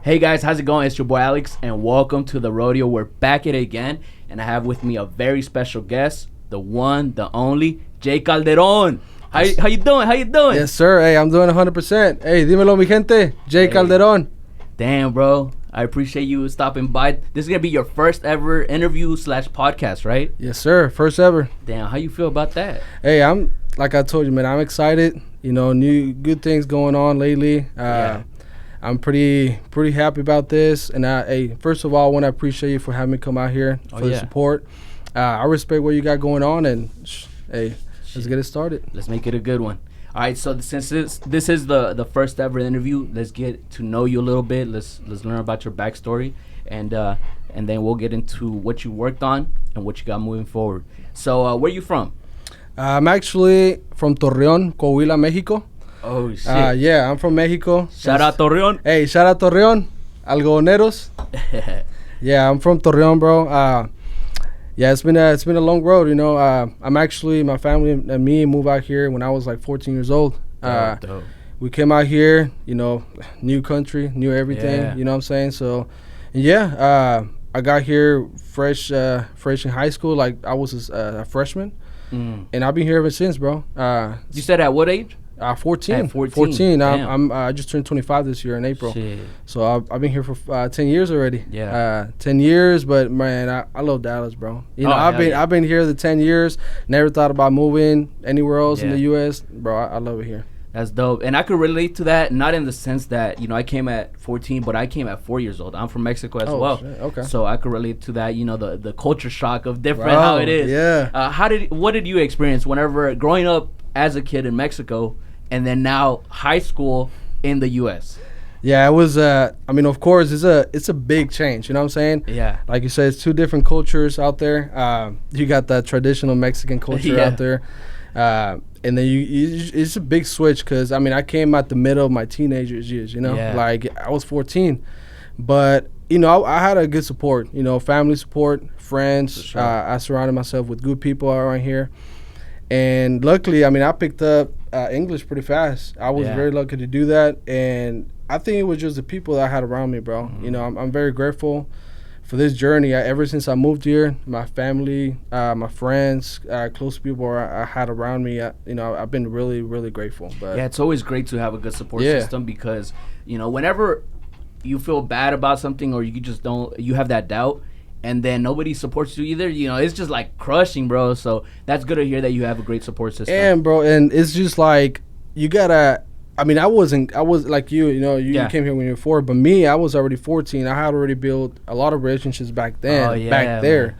Hey guys, how's it going? It's your boy Alex, and welcome to the Rodeo. We're back at it again, and I have with me a very special guest, the one, the only, Jay Calderon. How you doing? How you doing? Yes, sir. Hey, I'm doing 100%. Hey, dímelo, mi gente. Jay Calderon. Damn, bro. I appreciate you stopping by. This is going to be your first ever interview / podcast, right? Yes, sir. First ever. Damn, how you feel about that? Hey, like I told you, man, I'm excited. You know, new good things going on lately. I'm pretty happy about this. And hey, first of all, I want to appreciate you for having me come out here for the support. I respect what you got going on, and hey, let's get it started. Let's make it a good one. All right, so since this is the first ever interview, let's get to know you a little bit. Let's learn about your backstory, and then we'll get into what you worked on and what you got moving forward. So, where you from? I'm actually from Torreon, Coahuila, Mexico. Oh shit! Yeah, I'm from Mexico. Shout out Torreon. Hey, shout out Torreon, Algodoneros. Yeah, I'm from Torreon, bro. Yeah, it's been a long road, you know. I'm actually, my family and me moved out here when I was like 14 years old. Dope. We came out here, you know, new country, new everything, you know what I'm saying? So, yeah, I got here fresh in high school, like I was a freshman, and I've been here ever since, bro. You said at what age? 14. At 14. I just turned 25 this year in April. Shit. So I've been here for 10 years already. Yeah. 10 years, but man, I love Dallas, bro. You know, yeah. I've been here the 10 years. Never thought about moving anywhere else in the U.S. Bro, I love it here. That's dope. And I could relate to that, not in the sense that, you know, I came at 14, but I came at 4 years old. I'm from Mexico as well. Shit. Okay. So I could relate to that, you know, the culture shock of different how it is. Yeah. What did you experience whenever growing up as a kid in Mexico and then now high school in the U.S.? Yeah, it was. I mean, of course, it's a big change. You know what I'm saying? Yeah. Like you said, it's two different cultures out there. You got the traditional Mexican culture out there, and then it's a big switch because I mean, I came out the middle of my teenagers years. You know, like I was 14, but you know, I had a good support. You know, family support, friends. Sure. I surrounded myself with good people around here. And luckily, I mean, I picked up English pretty fast. I was very lucky to do that. And I think it was just the people that I had around me, bro. You know, I'm very grateful for this journey. Ever since I moved here, my family, my friends, close people I had around me, you know, I've been really, really grateful. But yeah, it's always great to have a good support system because, you know, whenever you feel bad about something or you have that doubt, and then nobody supports you either, you know, it's just like crushing, bro. So that's good to hear that you have a great support system. And bro, and it's just like you gotta. I mean, I was like you know, you came here when you were 4, but me, I was already 14. I had already built a lot of relationships back then, back there. Man.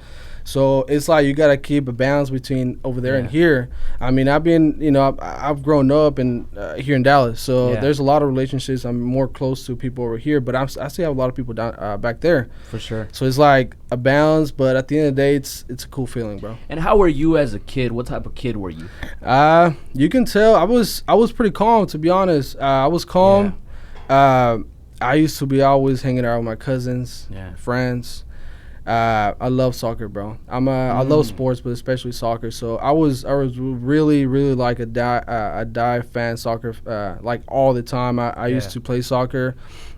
So it's like you gotta keep a balance between over there and here. I mean, I've been, you know, I've grown up in here in Dallas, so there's a lot of relationships. I'm more close to people over here, but I still have a lot of people down back there. For sure. So it's like a balance, but at the end of the day, it's a cool feeling, bro. And how were you as a kid? What type of kid were you? You can tell I was pretty calm, to be honest. I was calm. I used to be always hanging out with my cousins, friends. I love soccer, bro. I love sports, but especially soccer. So I was really, really like a die fan soccer, like all the time. I used to play soccer.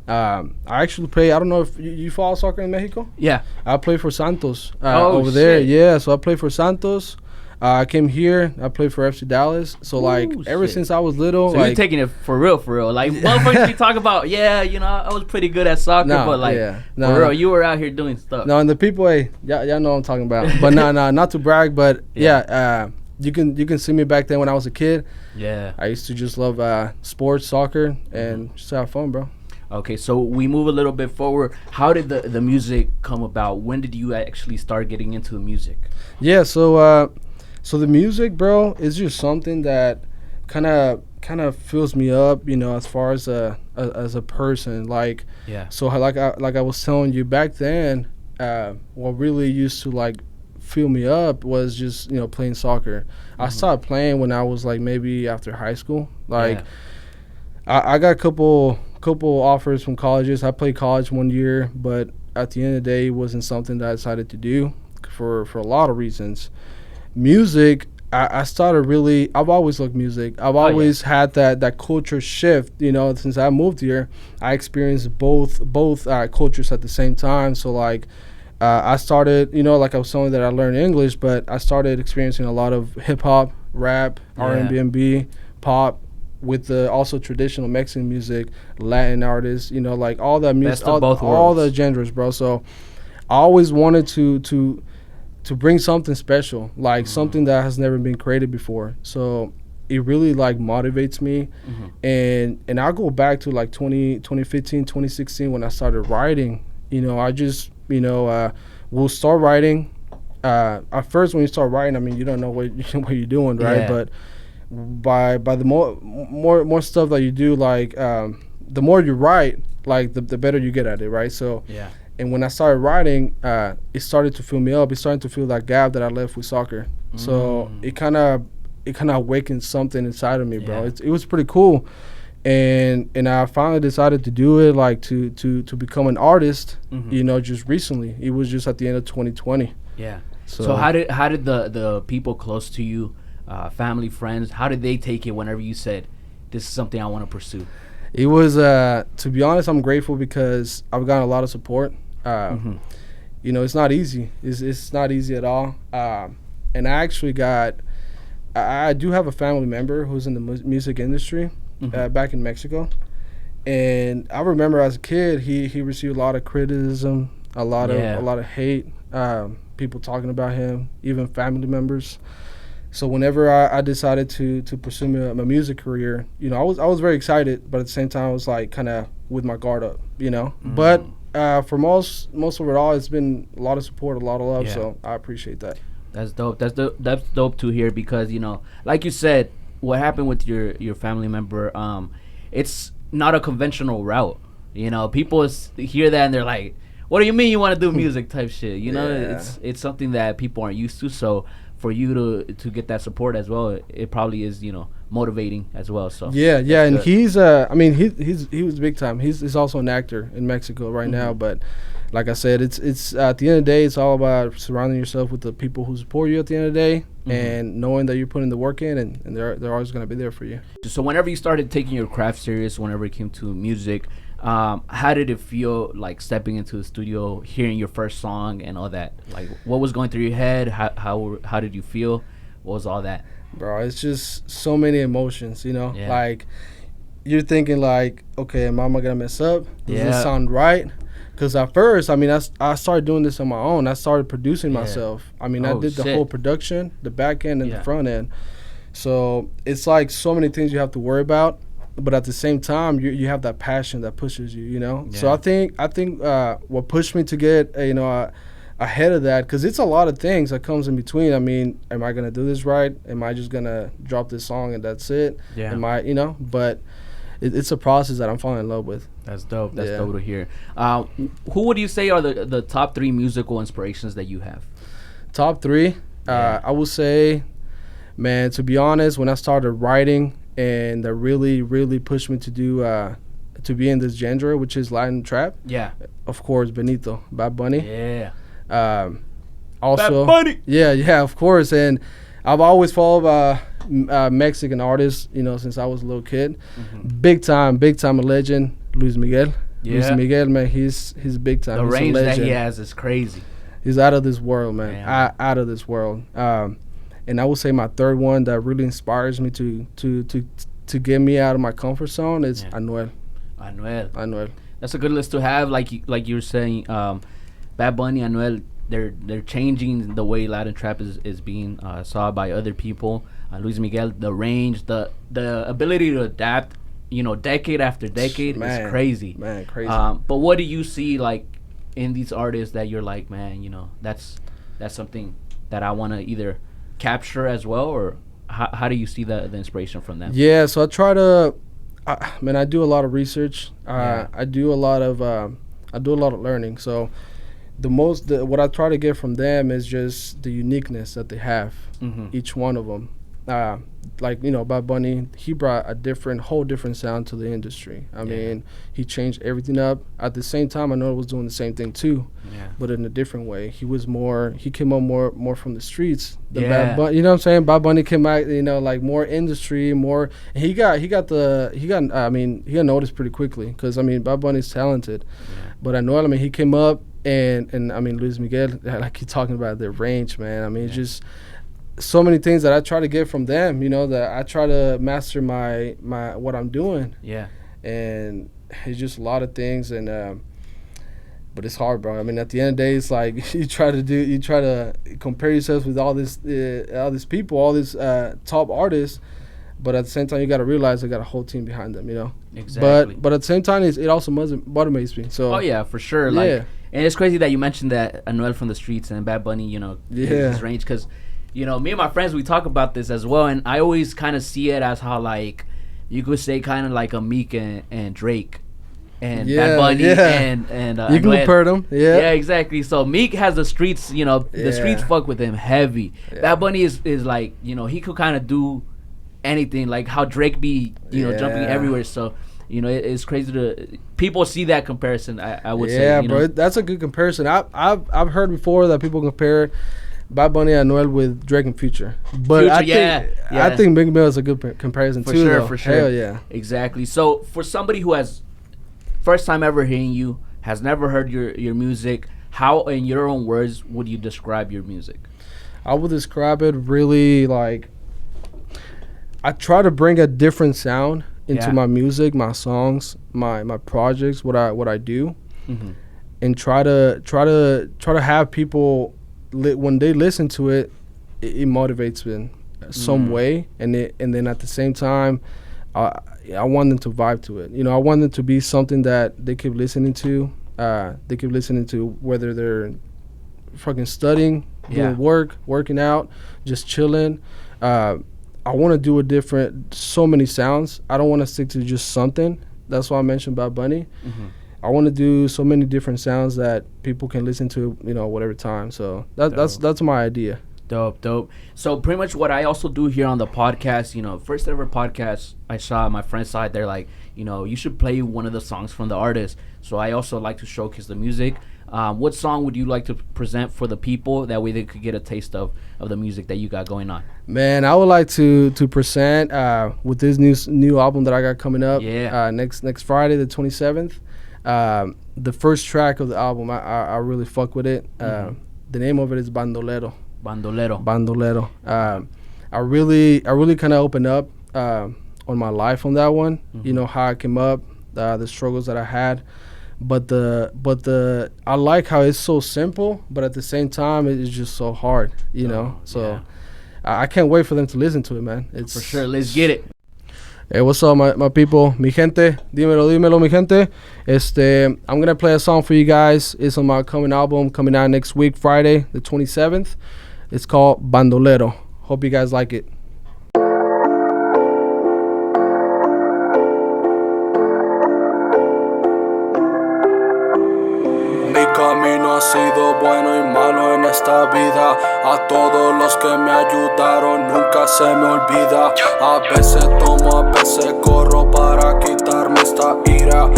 I actually play. I don't know if you follow soccer in Mexico. Yeah, I play for Santos over there. Yeah, so I play for Santos. I came here. I played for FC Dallas. So like ever since I was little, so like, you're taking it for real. Like motherfuckers, you talk about, you know, I was pretty good at soccer, but like for real, you were out here doing stuff. No, and the people, hey, y'all know what I'm talking about. But no, not to brag, but you can see me back then when I was a kid. Yeah, I used to just love sports, soccer, and just have fun, bro. Okay, so we move a little bit forward. How did the music come about? When did you actually start getting into the music? Yeah, so the music, bro, is just something that kind of fills me up, you know, as far as a person. Like, so like I was telling you back then, what really used to like fill me up was just, you know, playing soccer. I started playing when I was like maybe after high school. Like, I got a couple offers from colleges. I played college 1 year, but at the end of the day, it wasn't something that I decided to do for a lot of reasons. Music, I started really. I've always loved music. I've always had that culture shift. You know, since I moved here, I experienced both cultures at the same time. So like, I started, you know, like I was telling you that I learned English, but I started experiencing a lot of hip hop, rap, R&B, pop, with the also traditional Mexican music, Latin artists. You know, like all that music, all the genres, bro. So I always wanted to bring something special, like something that has never been created before. So it really like motivates me. And I'll go back to like 2015, 2016 when I started writing. You know, I just, you know, we'll start writing. At first when you start writing, I mean, you don't know what you're doing, right? But by the more stuff that you do, like the more you write, like the better you get at it, right? So and when I started writing, it started to fill me up. It started to fill that gap that I left with soccer. So it kind of awakened something inside of me, bro. It was pretty cool, and I finally decided to do it, like to become an artist. You know, just recently. It was just at the end of 2020. Yeah. So how did the people close to you, family, friends, how did they take it whenever you said, "This is something I want to pursue"? It was, to be honest, I'm grateful because I've gotten a lot of support. You know, it's not easy. It's not easy at all. And I actually I do have a family member who's in the music industry back in Mexico. And I remember as a kid, he received a lot of criticism, a lot of hate, people talking about him, even family members. So whenever I decided to pursue my music career, you know, I was very excited, but at the same time I was like kind of with my guard up, you know. But for most of it all, it's been a lot of support, a lot of love. So I appreciate that. That's dope. That's dope to hear because, you know, like you said, what happened with your family member, it's not a conventional route. You know, people hear that and they're like, "What do you mean you want to do music?" type shit. You know, it's something that people aren't used to. So for you to get that support as well, it probably is, you know, motivating as well. So and he's I mean he was big time. He's also an actor in Mexico right now, but like I said, it's at the end of the day, it's all about surrounding yourself with the people who support you at the end of the day, and knowing that you're putting the work in, and they're always going to be there for you. So whenever you started taking your craft serious, whenever it came to music, how did it feel, like stepping into the studio, hearing your first song and all that? Like, what was going through your head? How did you feel? What was all that? Bro, it's just so many emotions, you know? Like, you're thinking like, okay, am I going to mess up? Does this sound right? Because at first, I mean, I started doing this on my own. I started producing myself. I mean, I did the whole production, the back end and the front end. So it's like so many things you have to worry about. But at the same time, you have that passion that pushes you, you know? So I think what pushed me to get, you know, ahead of that, because it's a lot of things that comes in between. I mean, am I going to do this right? Am I just going to drop this song and that's it? Am I, you know? But it's a process that I'm falling in love with. That's dope. That's dope to hear. Who would you say are the top 3 musical inspirations that you have? Top 3? I would say, man, to be honest, when I started writing, and that really, really pushed me to do to be in this genre, which is Latin trap. Of course, Benito, Bad Bunny. Also, Bad Bunny. Yeah, of course. And I've always followed Mexican artists, you know, since I was a little kid. Big time a legend, Luis Miguel. Luis Miguel, man, he's big time. The range that he has is crazy. He's out of this world, man. Out of this world. And I would say my third one that really inspires me to get me out of my comfort zone is Anuel. That's a good list to have. Like you were saying, Bad Bunny, Anuel, they're changing the way Latin trap is being saw by other people. Luis Miguel, the range, the ability to adapt, you know, decade after decade is crazy. Man, crazy. But what do you see like in these artists that you're like, man, you know, that's something that I want to either capture as well, or how do you see the inspiration from them? So I try to I do a lot of research. I do a lot of learning. So what I try to get from them is just the uniqueness that they have, each one of them. like, you know, Bad Bunny, he brought a whole different sound to the industry. I mean, he changed everything up. At the same time, I know it was doing the same thing too, but in a different way. He came up more from the streets. Bad Bunny, you know what I'm saying? Bad Bunny came out, you know, like more industry, more. And he got noticed pretty quickly because I mean, Bad Bunny's talented, but I know, I mean, he came up and I mean, Luis Miguel, like he's talking about their range, man. I mean, it's just so many things that I try to get from them, you know, that I try to master my what I'm doing. Yeah. And it's just a lot of things, and but it's hard, bro. I mean, at the end of the day, it's like you try to compare yourself with all these people, all these top artists, but at the same time, you got to realize they got a whole team behind them, you know. Exactly. But at the same time, it also motivates me. So. Oh yeah, for sure. Like, and it's crazy that you mentioned that Anuel from the streets and Bad Bunny, you know, his range, because, you know, me and my friends, we talk about this as well, and I always kind of see it as how, like, you could say kind of like a Meek and Drake and Bad Bunny and you can compare them. Yeah, exactly. So Meek has the streets, you know, the streets fuck with him heavy. Bad Bunny is like, you know, he could kind of do anything, like how Drake be, you know, jumping everywhere. So, you know, it's crazy to people see that comparison. I would say. Yeah, bro, that's a good comparison. I've heard before that people compare Bad Bunny and Anuel with Drake and Future, but I think Big Mill is a good comparison for too. Sure, for sure. Hell yeah, exactly. So for somebody who has first time ever hearing you, has never heard your music, how, in your own words, would you describe your music? I would describe it really like I try to bring a different sound into my music, my songs, my projects, what I do, and try to have people. When they listen to it, it motivates them some way, and then at the same time, I want them to vibe to it. You know, I want them to be something that they keep listening to. They keep listening to whether they're fucking studying, doing working out, just chilling. I want to do so many sounds. I don't want to stick to just something. That's why I mentioned Bad Bunny. I want to do so many different sounds that people can listen to, you know, whatever time. So that's my idea. Dope. So pretty much what I also do here on the podcast, you know, first ever podcast, my friends saw it. They're like, you know, you should play one of the songs from the artist. So I also like to showcase the music. What song would you like to present for the people? That way they could get a taste of the music that you got going on. Man, I would like to present with this new album that I got coming up. Next Friday, the 27th. The first track of the album, I really fuck with it. The name of it is Bandoletto. I really kind of opened up on my life on that one. You know, how I came up, the struggles that I had, but I like how it's so simple, but at the same time it's just so hard. You know, so I can't wait for them to listen to it, man. It's for sure. Let's get it. Hey, what's up, my people, mi gente, dímelo, mi gente. I'm gonna play a song for you guys. It's on my coming album, coming out next week, Friday, the 27th. It's called Bandoletto. Hope you guys like it. Mi camino ha sido bueno y malo en esta vida. A todos los que me ayudaron nunca se me olvida. A veces tomo, a veces corro para quitarme esta ira.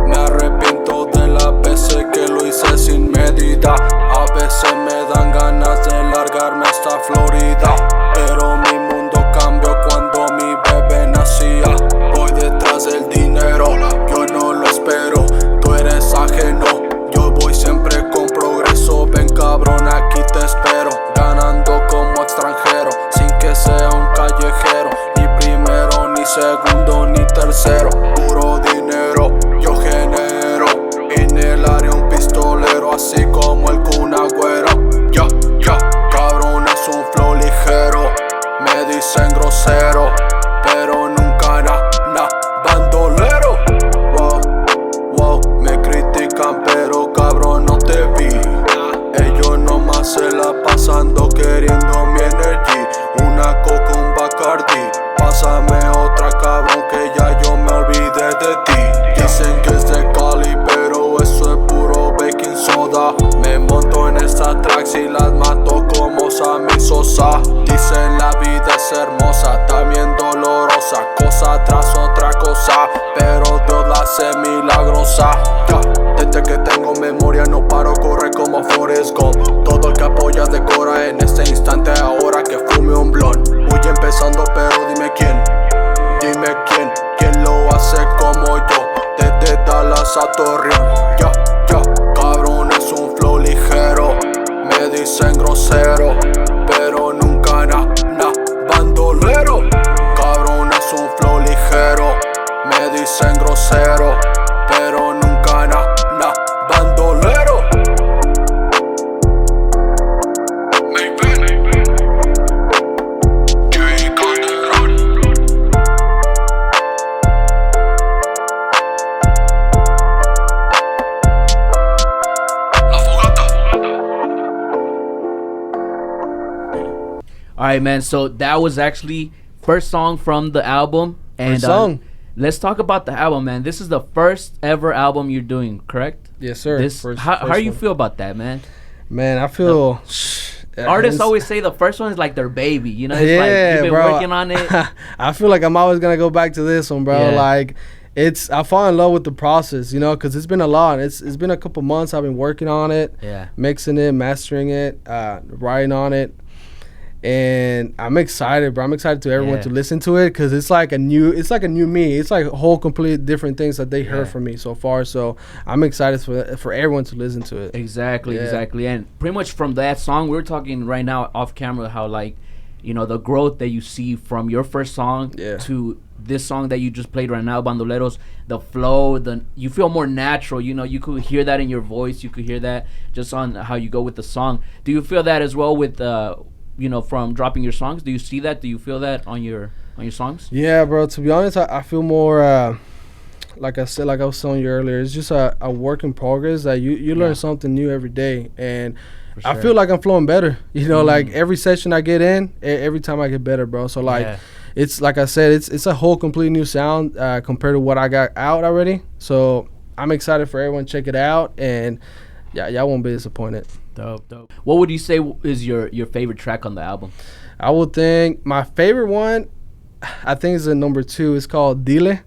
Me arrepiento de las veces que lo hice sin medida. A veces me dan ganas de largarme esta Florida, pero mi mundo cambió cuando mi bebé nacía. Voy detrás del dinero, yo no lo espero. Tú eres ajeno, yo voy siempre con progreso. Ven cabrón, aquí te espero, ganando como extranjero, sin que sea un callejero, ni primero, ni segundo, ni tercero. Puro dinero, yo genero, en el área un pistolero, así como el Kun Agüero. Cabrón es un flow ligero, me dicen grosero, pero nunca bandolero. Wow, me critican pero cabrón no te vi. Ellos nomás se la pasando queriendo mi energy. Una coca, un Bacardi, pásame otra cabrón que ya yo me olvidé de ti. Dicen que es de Cali pero eso es puro baking soda. Me monto en esta tracks y las manos All right, man. So that was actually first song from the album. And first song. Let's talk about the album, man. This is the first ever album you're doing, correct? Yes, sir. How you feel about that, man? Man, I feel... Artists always say the first one is like their baby, you know? It's yeah, like you've been bro. working on it. I feel like I'm always going to go back to this one, bro. Yeah. Like, I fall in love with the process, you know, because it's been a lot. It's been a couple months I've been working on it, mixing it, mastering it, writing on it. And I'm excited, bro. I'm excited to everyone to listen to it because it's like a new me. It's like a whole complete different things that they heard from me so far. So I'm excited for everyone to listen to it. Exactly. And pretty much from that song, we're talking right now off camera how like, you know, the growth that you see from your first song to this song that you just played right now, Bandolettos, the flow, you feel more natural. You know, you could hear that in your voice. You could hear that just on how you go with the song. Do you feel that as well with you know, from dropping your songs? Do you see that? Do you feel that on your songs? Yeah, bro. To be honest, I feel more like I said, like I was telling you earlier, it's just a work in progress that you learn something new every day. And sure. I feel like I'm flowing better. You know, like every session I get in, every time I get better, bro. So like it's like I said, it's a whole complete new sound compared to what I got out already. So I'm excited for everyone to check it out, and y'all won't be disappointed. Dope. What would you say is your favorite track on the album? I would think my favorite one, I think is the number 2. It's called Dile.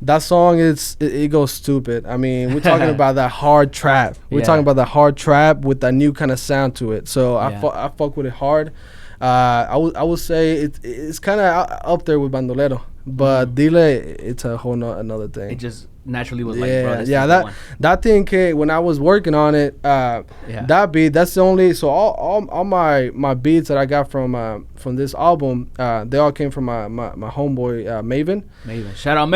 That song it goes stupid. I mean, we're talking about that hard trap. We're talking about that hard trap with that new kind of sound to it. So I fuck with it hard. I would say it's kind of up there with Bandoletto, but Dile, it's a whole another thing. It just naturally was like, bro, that thing came when I was working on it. That beat, that's the only. So all my beats that I got from this album, they all came from my homeboy Maven. Shout out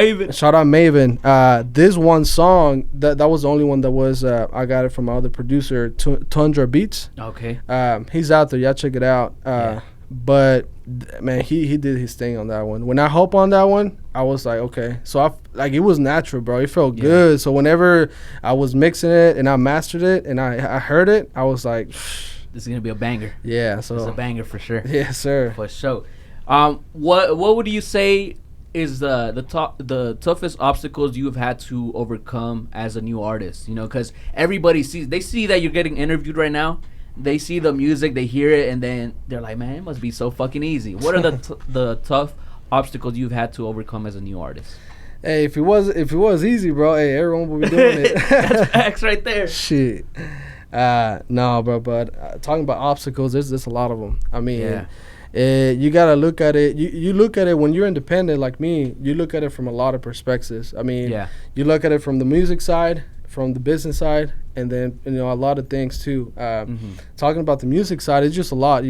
Maven. This one song that was the only one that was I got it from my other producer, Tundra Beats. Okay. He's out there. Y'all check it out. But man, he did his thing on that one. When I hop on that one, I was like, okay. So it was natural, bro. It felt good. So whenever I was mixing it and I mastered it and I heard it, I was like, this is gonna be a banger. Yeah, so it's a banger for sure. Yes, sir. For sure. What would you say is the toughest obstacles you've had to overcome as a new artist? You know, because everybody see that you're getting interviewed right now. They see the music, they hear it, and then they're like, man, it must be so fucking easy. What are the tough obstacles you've had to overcome as a new artist? Hey, if it was easy, bro, hey, everyone would be doing it. That's facts right there. Shit. No, bro, but talking about obstacles, there's a lot of them. I mean, you gotta look at it. You look at it when you're independent like me. You look at it from a lot of perspectives. I mean, you look at it from the music side, from the business side, and then a lot of things too. Talking about the music side, it's just a lot.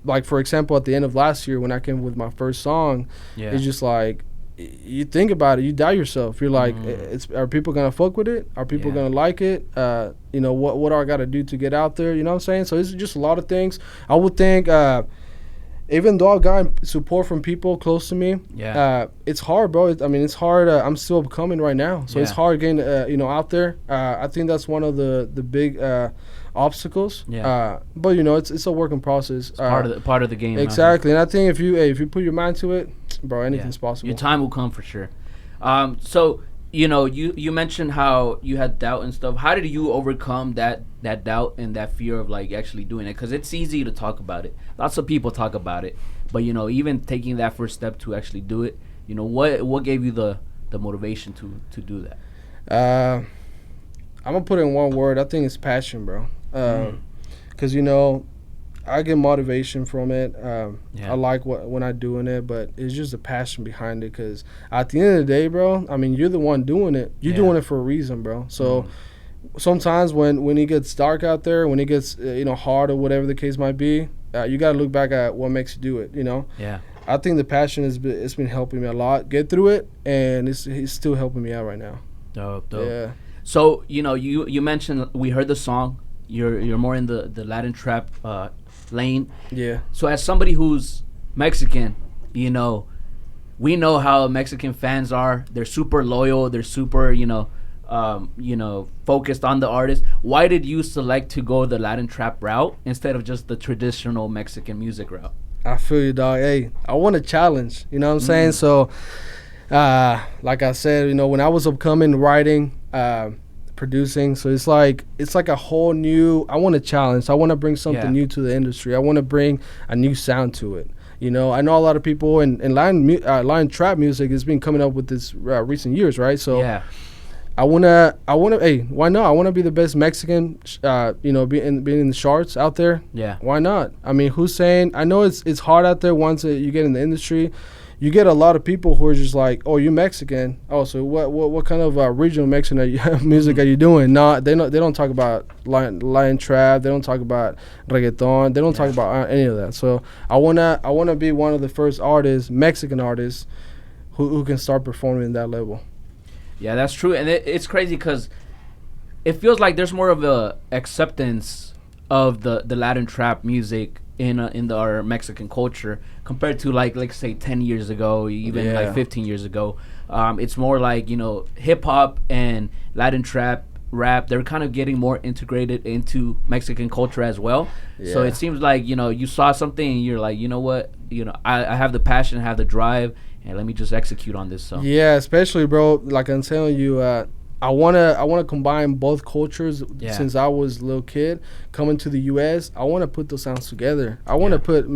Like for example, at the end of last year when I came with my first song, it's just like you think about it, you doubt yourself. You're like, are people gonna fuck with it? Are people gonna like it? What do I gotta do to get out there? You know what I'm saying? So it's just a lot of things. I would think. Even though I've gotten support from people close to me, it's hard, bro. It's hard. I'm still coming right now, so it's hard getting, out there. I think that's one of the big obstacles. But it's a working process. It's part of the game. Exactly, and I think if you put your mind to it, bro, anything's possible. Your time will come for sure. So you mentioned how you had doubt and stuff. How did you overcome that doubt and that fear of like actually doing it? Because it's easy to talk about it. Lots of people talk about it, but even taking that first step to actually do it, what gave you the motivation to do that? I'm gonna put it in one word. I think it's passion, bro. Because I get motivation from it. I like when I'm doing it, but it's just the passion behind it. Because at the end of the day, bro, you're the one doing it. You're doing it for a reason, bro. So sometimes when it gets dark out there, when it gets hard or whatever the case might be, you gotta look back at what makes you do it. I think the passion it's been helping me a lot get through it, and it's still helping me out right now. Dope. Yeah. So you mentioned, we heard the song. You're more in the Latin trap lane. Yeah. So as somebody who's Mexican, we know how Mexican fans are. They're super loyal. They're super focused on the artist. Why did you select to go the Latin trap route instead of just the traditional Mexican music route? I feel you, dog. Hey, I want a challenge. You know what I'm saying? So, like I said, when I was upcoming, writing, producing, so it's like a whole new. I want a challenge. I want to bring something new to the industry. I want to bring a new sound to it. I know a lot of people in Latin trap music has been coming up with this recent years, right? So. Yeah. I wanna. Hey, why not? I wanna be the best Mexican. Being in the charts out there. Yeah. Why not? I mean, who's saying? I know it's hard out there. Once you get in the industry, you get a lot of people who are just like, "Oh, you're Mexican. Oh, so what kind of regional Mexican music are you doing?" No, they don't talk about Latin trap. They don't talk about reggaeton. They don't talk about any of that. So I wanna be one of the first artists, Mexican artists, who can start performing at that level. Yeah, that's true, and it's crazy because it feels like there's more of a acceptance of the Latin trap music in our Mexican culture compared to like say 10 years ago, even like 15 years ago. It's more like hip hop and Latin trap rap. They're kind of getting more integrated into Mexican culture as well. Yeah. So it seems like you saw something and you're like, you know what, I have the passion, I have the drive. And let me just execute on this song. Yeah, especially, bro. Like I'm telling you, I wanna combine both cultures. Since I was a little kid coming to the U.S., I wanna put those sounds together. I wanna put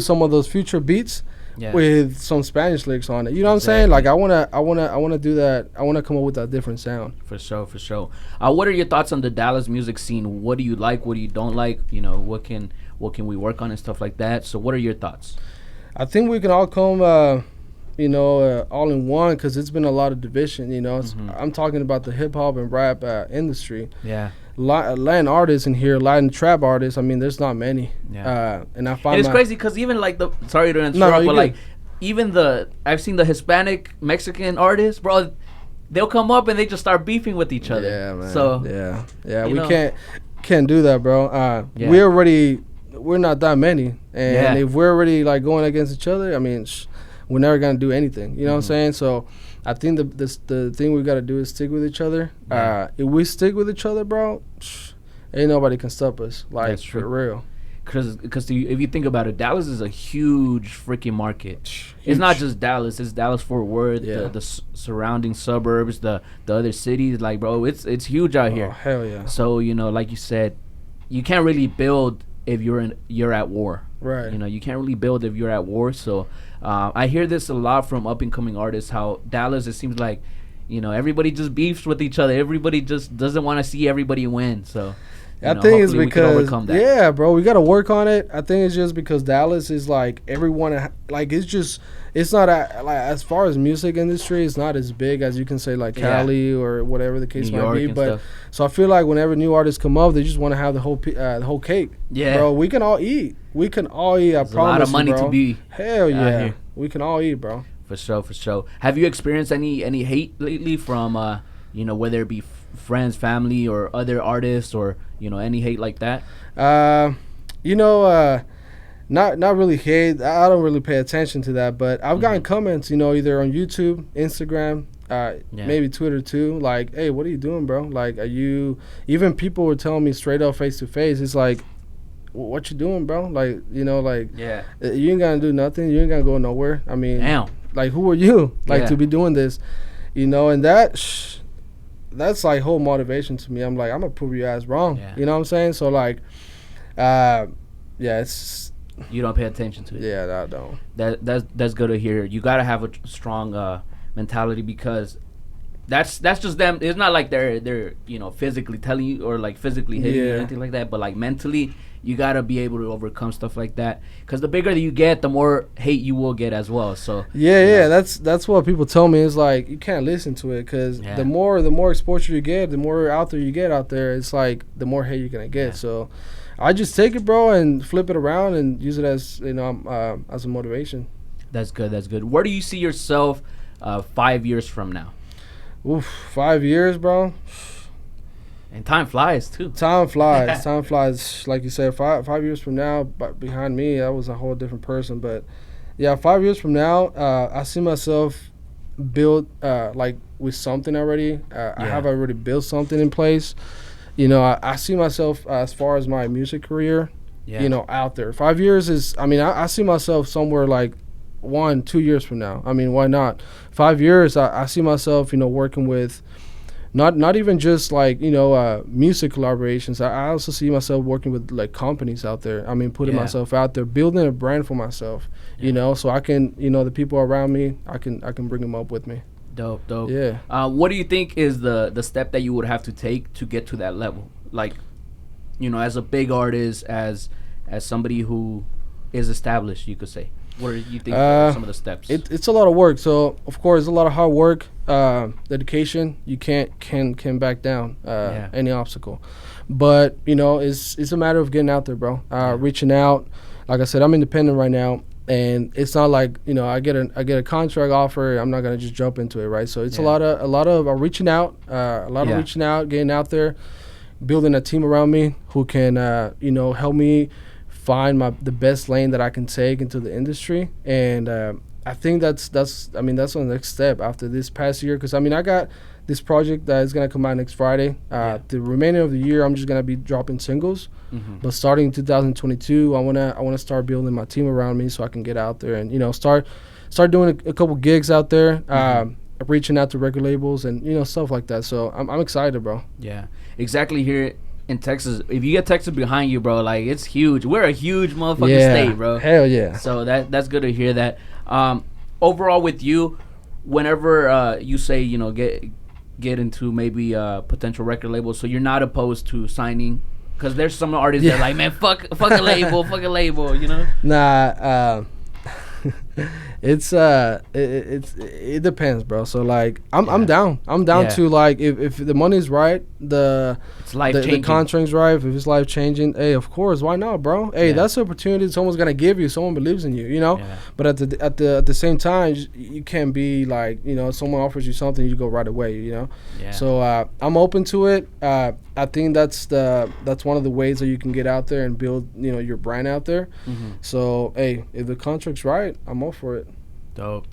some of those future beats with some Spanish lyrics on it. You know what I'm saying? Like I wanna do that. I wanna come up with a different sound. For sure. What are your thoughts on the Dallas music scene? What do you like? What do you don't like? What can we work on and stuff like that? So what are your thoughts? I think we can all come, all in one, because it's been a lot of division. Mm-hmm. I'm talking about the hip hop and rap industry. Yeah, Latin artists in here, Latin trap artists. I mean, there's not many. Yeah, and I find it's crazy because even like sorry to interrupt, but like even I've seen the Hispanic Mexican artists, bro. They'll come up and they just start beefing with each other. Yeah, man. So we can't do that, bro. We're not that many, and if we're already like going against each other, I mean, we're never gonna do anything. You know what I'm saying? So I think the thing we gotta do is stick with each other. Yeah. If we stick with each other, bro, ain't nobody can stop us. Like, that's for real. Because if you think about it, Dallas is a huge freaking market. Huge. It's not just Dallas. It's Dallas-Fort Worth, the surrounding suburbs, the other cities. Like, bro, it's huge out here. Hell yeah. So like you said, you can't really build if you're at war. Right. You can't really build if you're at war. So I hear this a lot from up and coming artists, how Dallas, it seems like everybody just beefs with each other. Everybody just doesn't want to see everybody win. So I think it's because bro, we got to work on it. I think it's just because Dallas is like everyone, like it's not like as far as music industry, it's not as big as you can say like Cali or whatever the case might be. But stuff. So I feel like whenever new artists come up, they just want to have the whole cake. Yeah, bro, we can all eat. I promise. A lot of money to be. Hell yeah, we can all eat, bro. For sure. Have you experienced any hate lately from whether it be friends, family, or other artists, or any hate like that? Not really hate. I don't really pay attention to that, but I've gotten comments, either on YouTube, Instagram, maybe Twitter too. Like, hey, what are you doing, bro? Like, even people were telling me straight up face to face. It's like, what you doing, bro? Like, you ain't gonna do nothing. You ain't gonna go nowhere. I mean, damn. Like, who are you? Like, to be doing this, and that's like whole motivation to me. I'm like, I'm gonna prove your ass wrong. Yeah. You know what I'm saying? So like, it's. You don't pay attention to it. Yeah, I don't. That's good to hear. You gotta have a strong mentality, because that's just them. It's not like they're physically telling you or like physically hitting you or anything like that. But like mentally, you gotta be able to overcome stuff like that. Because the bigger that you get, the more hate you will get as well. So that's what people tell me. Is like, you can't listen to it, because the more exposure you get, the more out there you get out there. It's like the more hate you're gonna get. So I just take it, bro, and flip it around and use it as as a motivation. That's good. Where do you see yourself 5 years from now? Oof, 5 years, bro. And time flies too. Time flies. Like you said, 5 years from now, but behind me, I was a whole different person. But yeah, 5 years from now, I see myself built like with something already. I have already built something in place. You know, I see myself as far as my music career, you know, out there. 5 years is, I mean, I see myself somewhere like 1-2 years from now. I mean, why not? 5 years, I see myself, you know, working with not even just like, you know, music collaborations. I also see myself working with like companies out there. I mean, putting myself out there, building a brand for myself, you know, so I can, you know, the people around me, I can bring them up with me. Dope. Yeah. What do you think is the step that you would have to take to get to that level? Like, you know, as a big artist, as somebody who is established, you could say. What do you think are some of the steps? It's a lot of work. So of course, a lot of hard work, dedication. You can't back down any obstacle. But you know, it's a matter of getting out there, bro. Reaching out. Like I said, I'm independent right now. And it's not like, you know, I get a contract offer. I'm not gonna just jump into it, right? So it's a lot of reaching out, reaching out, getting out there, building a team around me who can, you know, help me find the best lane that I can take into the industry. And I think that's the next step after this past year. Because I mean, I got this project that is gonna come out next Friday. The remainder of the year, I'm just gonna be dropping singles. But starting in 2022, I wanna start building my team around me so I can get out there and, you know, start doing a couple gigs out there, reaching out to record labels and, you know, stuff like that. So I'm excited, bro. Yeah, exactly. Here in Texas, if you get Texas behind you, bro, like it's huge. We're a huge motherfucking state, bro. Hell yeah. So that's good to hear that. Overall, with you, whenever you say, you know, get into maybe potential record labels, so you're not opposed to signing. Because there's some artists that are like, man, fuck a label, you know? Nah, it depends, bro. So like, I'm down to like, if the money's right, the contract's right, if it's life changing, hey, of course, why not, bro? Hey, that's an opportunity someone's gonna give you. Someone believes in you, you know. But at the same time, you can't be like, you know, someone offers you something, you go right away, you know. So I'm open to it. I think that's one of the ways that you can get out there and build, you know, your brand out there. So hey, if the contract's right, I'm all for it. Dope.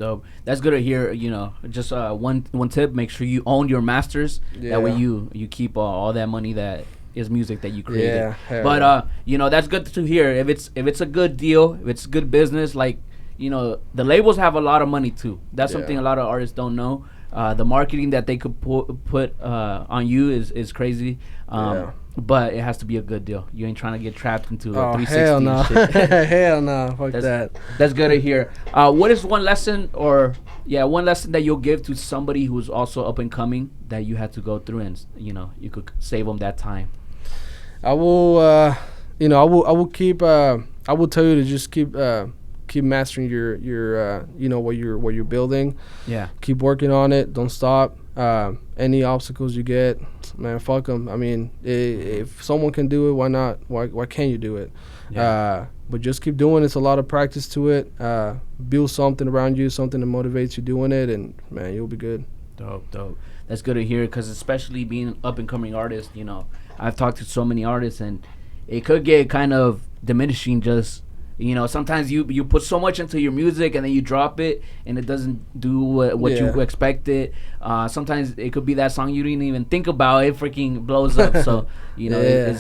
That's good to hear. You know, just one tip: make sure you own your masters. That way you keep all that money that is music that you created. But you know, that's good to hear. If it's a good deal, if it's good business, like, you know, the labels have a lot of money too. That's something a lot of artists don't know. The marketing that they could put on you is crazy. But it has to be a good deal. You ain't trying to get trapped into a 360 hell no. shit. Hell no. Fuck that. That's good to hear. What is one lesson that you'll give to somebody who's also up and coming that you had to go through and, you know, you could save them that time? I will, you know, I will keep, I will tell you to just keep mastering your you know, what you're building. Keep working on it. Don't stop. Any obstacles you get, man, fuck them. I mean, if someone can do it, why not? Why can't you do it? But just keep doing it. It's a lot of practice to it. Build something around you, something that motivates you doing it, and man, you'll be good. Dope. That's good to hear, because especially being an up and coming artist, you know, I've talked to so many artists, and it could get kind of diminishing. Just, you know, sometimes you put so much into your music and then you drop it and it doesn't do what you expected. Sometimes it could be that song you didn't even think about, it freaking blows up. So, you know,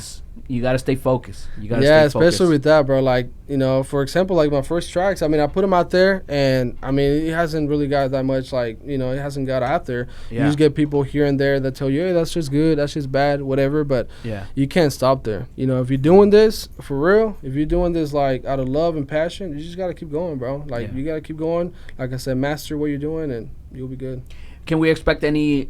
you got to stay focused. Especially with that, bro. Like, you know, for example, like my first tracks, I mean, I put them out there, and I mean, it hasn't really got that much, like, you know, it hasn't got out there. You just get people here and there that tell you, hey, that's just good, that's just bad, whatever. But you can't stop there. You know, if you're doing this for real, if you're doing this like out of love and passion, you just got to keep going, bro. Like, you got to keep going. Like I said, master what you're doing and you'll be good. Can we expect any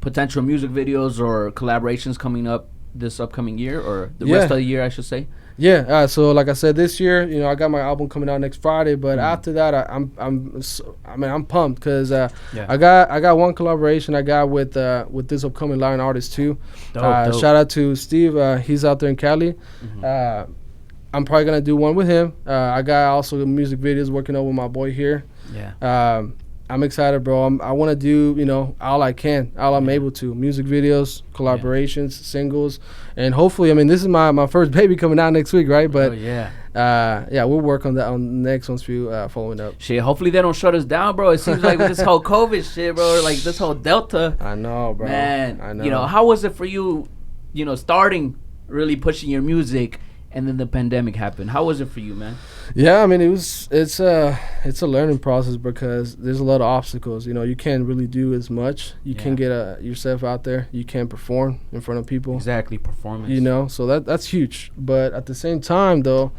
potential music videos or collaborations coming up this upcoming year, or the rest of the year, I should say? So like I said, this year, you know, I got my album coming out next Friday, but after that, I'm pumped, because I got one collaboration I got with this upcoming Lion artist too. Dope. Shout out to Steve, he's out there in Cali. I'm probably gonna do one with him. I got also music videos working on with my boy here. I'm excited, bro. I want to do, all I can, all I'm able to. Music videos, collaborations, singles, and hopefully, this is my first baby coming out next week, right? But we'll work on that on the next one's few following up. Shit, hopefully they don't shut us down, bro. It seems like with this whole COVID shit, bro, like this whole Delta. I know, bro. Man, I know. How was it for you, starting really pushing your music? And then the pandemic happened. How was it for you, man? Yeah, it's a learning process because there's a lot of obstacles. You can't really do as much. You can't get yourself out there. You can't perform in front of people. Exactly, performance. So that's huge. But at the same time, though,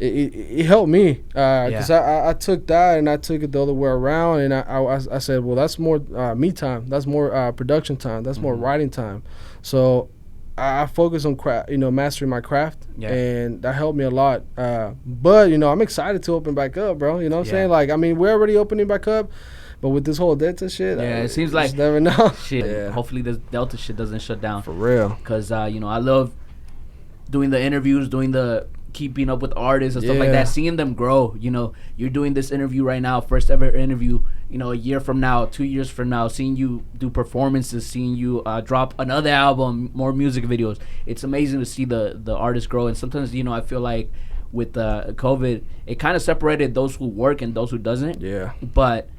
it helped me because I took that and I took it the other way around, and I said, well, that's more me time. That's more production time. That's more writing time. So I focus on mastering my craft, and that helped me a lot. But I'm excited to open back up, bro. You know what I'm saying? Like, we're already opening back up, but with this whole Delta shit, it seems like never know. Shit. Yeah. Hopefully this Delta shit doesn't shut down for real. Because I love doing the interviews, doing the keeping up with artists and stuff like that, seeing them grow. You're doing this interview right now, first ever interview. A year from now, 2 years from now, seeing you do performances, seeing you drop another album, more music videos. It's amazing to see the artists grow. And sometimes, I feel like with COVID, it kind of separated those who work and those who doesn't. Yeah. But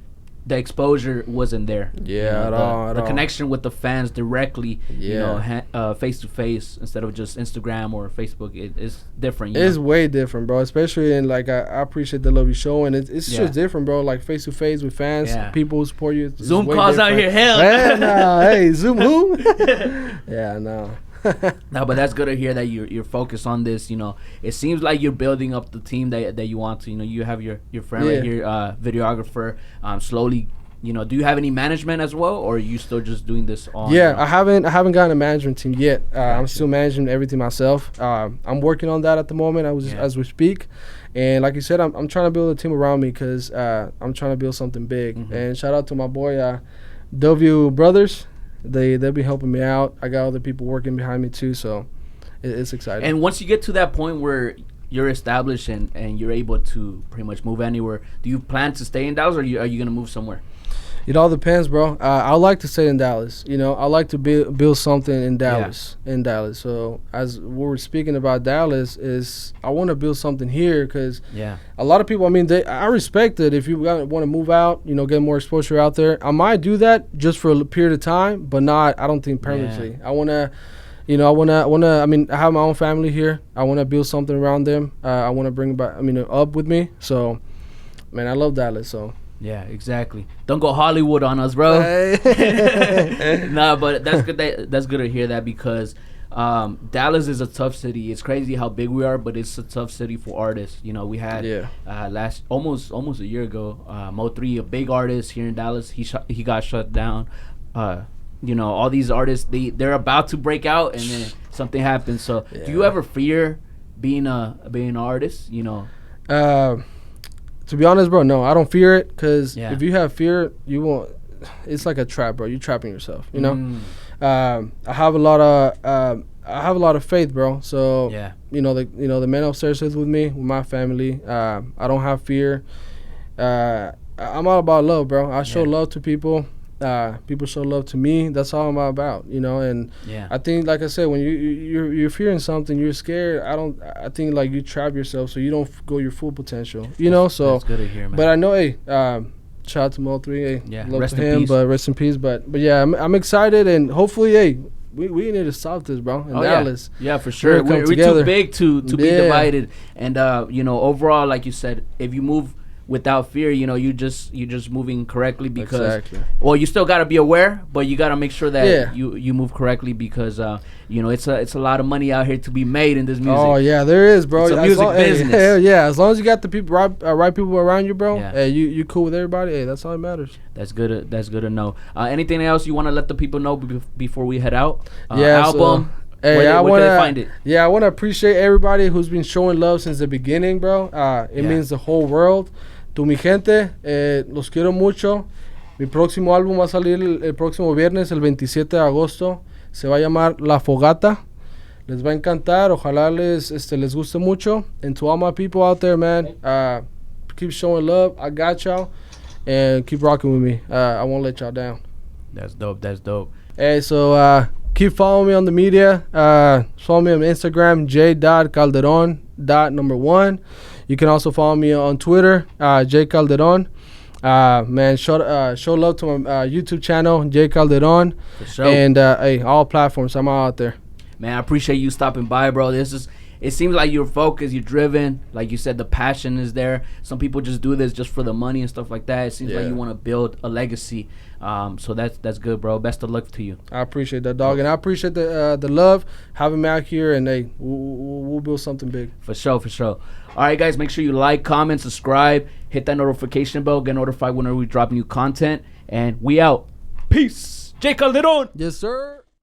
the exposure wasn't there. Yeah, at all. The connection with the fans directly, face to face instead of just Instagram or Facebook. It's different. It's way different, bro. Especially in I appreciate the love you show, and it's just different, bro. Like face to face with fans, people who support you. Zoom calls out here, hell. Hey, Zoom who? Yeah, no. No, but that's good to hear that you're focused on this. It seems like you're building up the team that you want to. You have your friend right here, videographer. Slowly, do you have any management as well, or are you still just doing this on? Yeah, I haven't gotten a management team yet. I'm still managing everything myself. I'm working on that at the moment as we speak. And like you said, I'm trying to build a team around me because I'm trying to build something big. Mm-hmm. And shout out to my boy W Brothers. They'll be helping me out. I got other people working behind me too, so it's exciting. And once you get to that point where you're established and you're able to pretty much move anywhere, do you plan to stay in Dallas, or are you gonna move somewhere? It all depends, bro. I like to stay in Dallas. I like to build something in Dallas. Yeah. In Dallas. So as we're speaking about Dallas, is I want to build something here because a lot of people. I respect it. If you want to move out, get more exposure out there. I might do that just for a period of time, but not. I don't think permanently. I want to. I have my own family here. I want to build something around them. I want to bring back. Up with me. So, man, I love Dallas. So. Yeah, exactly. Don't go Hollywood on us, bro. Nah, but that's good. That's good to hear that because Dallas is a tough city. It's crazy how big we are, but it's a tough city for artists. We had almost a year ago, Mo3, a big artist here in Dallas. He got shut down. All these artists they're about to break out, and then something happens. So, do you ever fear being an artist? To be honest, bro, no, I don't fear it because if you have fear, you won't. It's like a trap, bro. You're trapping yourself. I have a lot of faith, bro. So the man upstairs is with me, with my family. I don't have fear. I'm all about love, bro. I show love to people. People show love to me. That's all I'm about, and I think, like I said, when you're fearing something, you're scared. I think like you trap yourself so you don't go your full potential, so that's good to hear, man. But I know, shout out to Mo3, love rest to him, but rest in peace. But yeah, I'm excited, and hopefully, we need to solve this, bro, in Dallas. Yeah, for sure. We're too big to be divided, and overall, like you said, if you move without fear, you're just moving correctly because well, you still got to be aware, but you got to make sure that you move correctly because it's a lot of money out here to be made in this music. Oh yeah, there is, bro. It's a music business. As long as you got the people right people around you, bro. Hey, you cool with everybody. Hey, that's all that matters. That's good to know. Anything else you want to let the people know before we head out? Album. Hey, where can they find it? Yeah, I want to appreciate everybody who's been showing love since the beginning, bro. It means the whole world. Tu mi gente, los quiero mucho. Mi próximo álbum va a salir el próximo viernes, el 27 de agosto. Se va a llamar La Fogata. Les va a encantar. Ojalá les guste mucho. And to all my people out there, man, keep showing love. I got y'all. and keep rocking with me. I won't let y'all down. That's dope. That's dope. Hey, so keep following me on the media. Follow me on Instagram, j.calderon.1. You can also follow me on Twitter, jcalderon. Man, show love to my YouTube channel, J Calderon. For sure. And hey, all platforms. I'm out there. Man, I appreciate you stopping by, bro. It seems like you're focused, you're driven. Like you said, the passion is there. Some people just do this just for the money and stuff like that. It seems like you want to build a legacy. So that's good, bro. Best of luck to you. I appreciate that, dog, and I appreciate the love, having me out here, and hey, we'll build something big. For sure, for sure. All right, guys, make sure you like, comment, subscribe, hit that notification bell, get notified whenever we drop new content, and we out. Peace. J Calderon. Yes, sir.